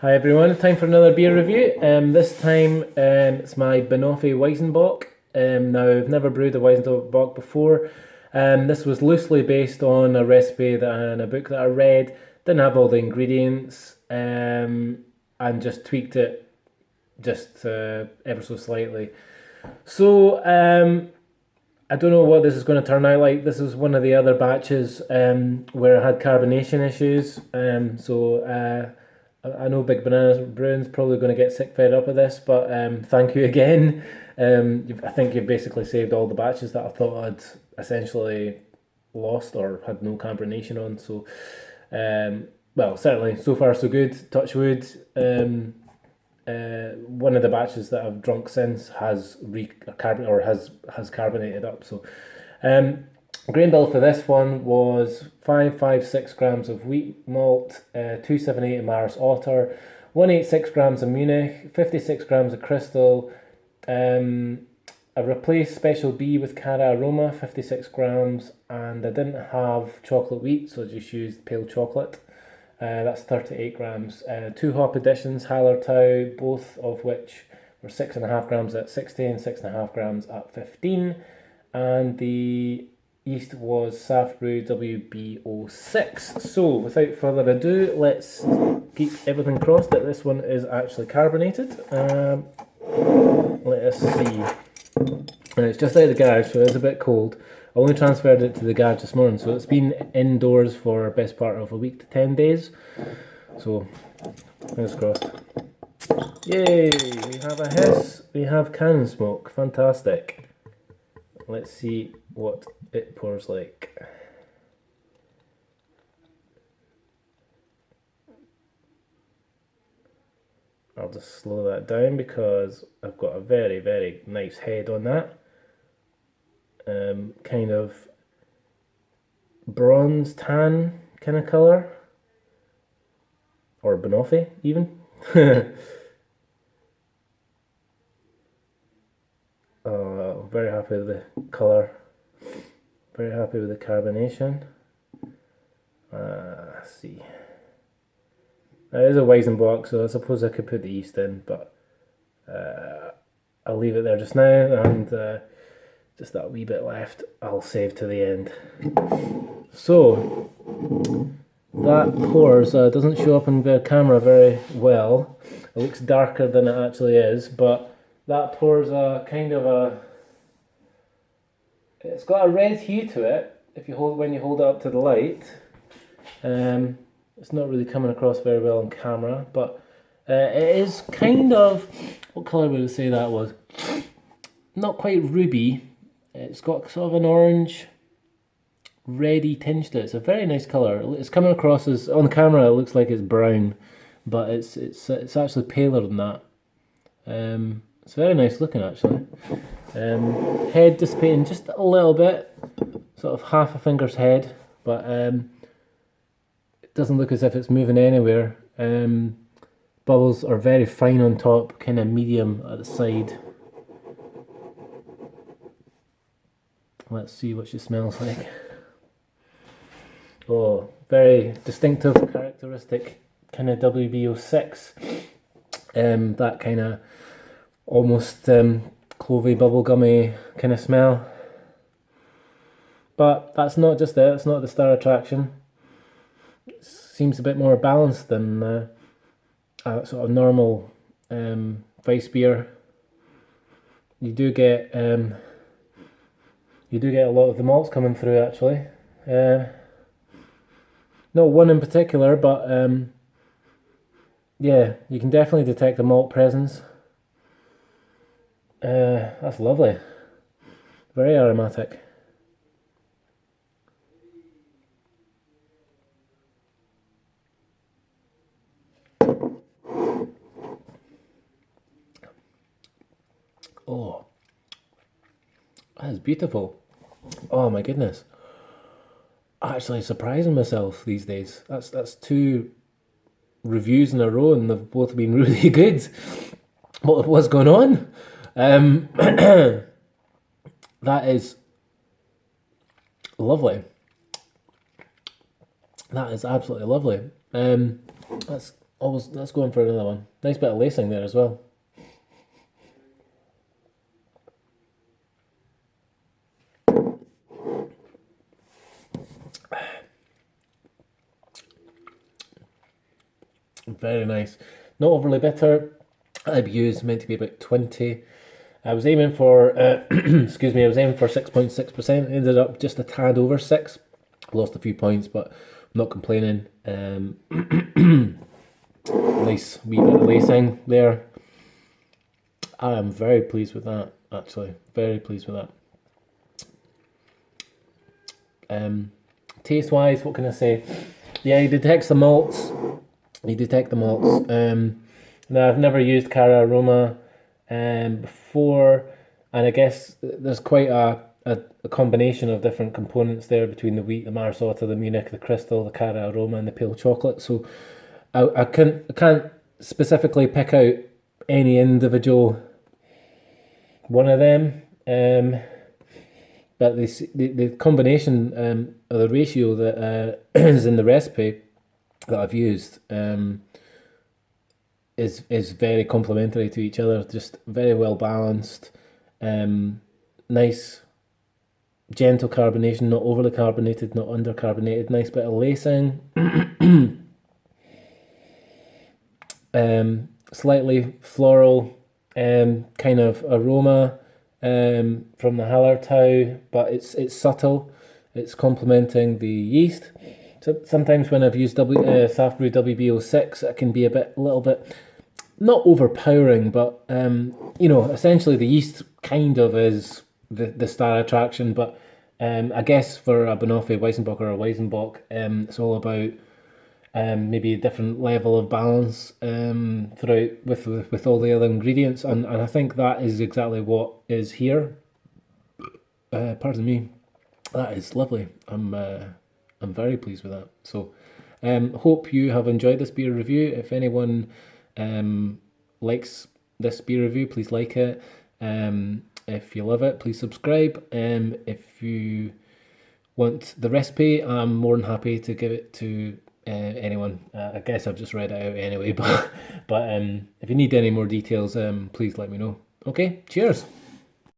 Hi everyone, time for another beer review. This time it's my Banoffee Weizenbock. Now I've never brewed a Weizenbock before. This was loosely based on a recipe and a book that I read. Didn't have all the ingredients and just tweaked it just ever so slightly. So I don't know what this is going to turn out like. This is one of the other batches where I had carbonation issues. I know Big Banana Brewing's probably going to get sick fed up of this, but thank you again. I think you've basically saved all the batches that I thought I'd essentially lost or had no carbonation on. So, well, certainly so far so good. Touch wood. One of the batches that I've drunk since has has carbonated up. So, grain bill for this one was 556 grams of wheat malt, 278 Mars Otter, 186 grams of Munich, 56 grams of Crystal. I replaced Special B with Cara Aroma, 56 grams, and I didn't have chocolate wheat, so I just used pale chocolate. That's 38 grams. Two hop additions, Hallertau, both of which were 6.5 grams at 60 and 6.5 grams at 15. And the yeast was Safbrew WB06. So without further ado, let's keep everything crossed that this one is actually carbonated. Let us see. It's just out of the garage, so it's a bit cold. I only transferred it to the garage this morning, so it's been indoors for the best part of a week to 10 days. So, fingers crossed. Yay! We have a hiss, we have cannon smoke. Fantastic. Let's see what it pours like. I'll just slow that down because I've got a very, very nice head on that. Kind of bronze tan kind of colour, or Banoffee even. Very happy with the colour, very happy with the carbonation. Let's see. It is a Weizenbock, so I suppose I could put the yeast in, but I'll leave it there just now, and just that wee bit left I'll save to the end. So that pours, doesn't show up in the camera very well. It looks darker than it actually is, but that pours a kind of a, it's got a red hue to it when you hold it up to the light. It's not really coming across very well on camera, but it is kind of, what colour would I say that was? Not quite ruby. It's got sort of an orange, reddy tinge to it. It's a very nice colour. It's coming across as, on camera it looks like it's brown, but it's actually paler than that. It's very nice looking actually. Head dissipating just a little bit, sort of half a finger's head, but it doesn't look as if it's moving anywhere. Bubbles are very fine on top, kind of medium at the side. Let's see what she smells like. Oh, very distinctive, characteristic kind of WB06. That kind of almost clovey, bubblegummy kind of smell. But that's not just it, it's not the star attraction. It seems a bit more balanced than a sort of normal Weiss beer. You do get a lot of the malts coming through actually. Not one in particular, but yeah, you can definitely detect the malt presence. That's lovely. Very aromatic. Oh, that is beautiful. Oh my goodness. Actually surprising myself these days. That's two reviews in a row and they've both been really good. What's going on? That is lovely. That is absolutely lovely. That's Always, let's go in for another one. Nice bit of lacing there as well. Very nice. Not overly bitter. IBU is meant to be about 20. I was aiming for, excuse me, I was aiming for 6.6%. Ended up just a tad over 6. Lost a few points, but I'm not complaining. Nice wee bit of lacing there. I am very pleased with that, actually. Very pleased with that. Taste wise, what can I say? Yeah, he detects the malts. Now, I've never used Cara Aroma before, and I guess there's quite a combination of different components there between the wheat, the Marisota, the Munich, the Crystal, the Cara Aroma, and the pale chocolate. So I can't specifically pick out any individual one of them. But the combination or the ratio that is in the recipe that I've used is very complementary to each other. Just very well balanced. Nice, gentle carbonation, not overly carbonated, not undercarbonated. Nice bit of lacing. Slightly floral kind of aroma from the Hallertau, but it's subtle. It's complementing the yeast. So sometimes when I've used Soft Brew WB06, it can be a little bit not overpowering, but essentially the yeast kind of is the star attraction. But I guess for a Banoffee Weizenbock or a Weizenbock, it's all about maybe a different level of balance throughout with all the other ingredients, and I think that is exactly what is here. Pardon me, that is lovely. I'm very pleased with that. So, hope you have enjoyed this beer review. If anyone likes this beer review, please like it. If you love it, please subscribe. If you want the recipe, I'm more than happy to give it to anyone. I guess I've just read it out anyway, but if you need any more details, please let me know. Okay, cheers.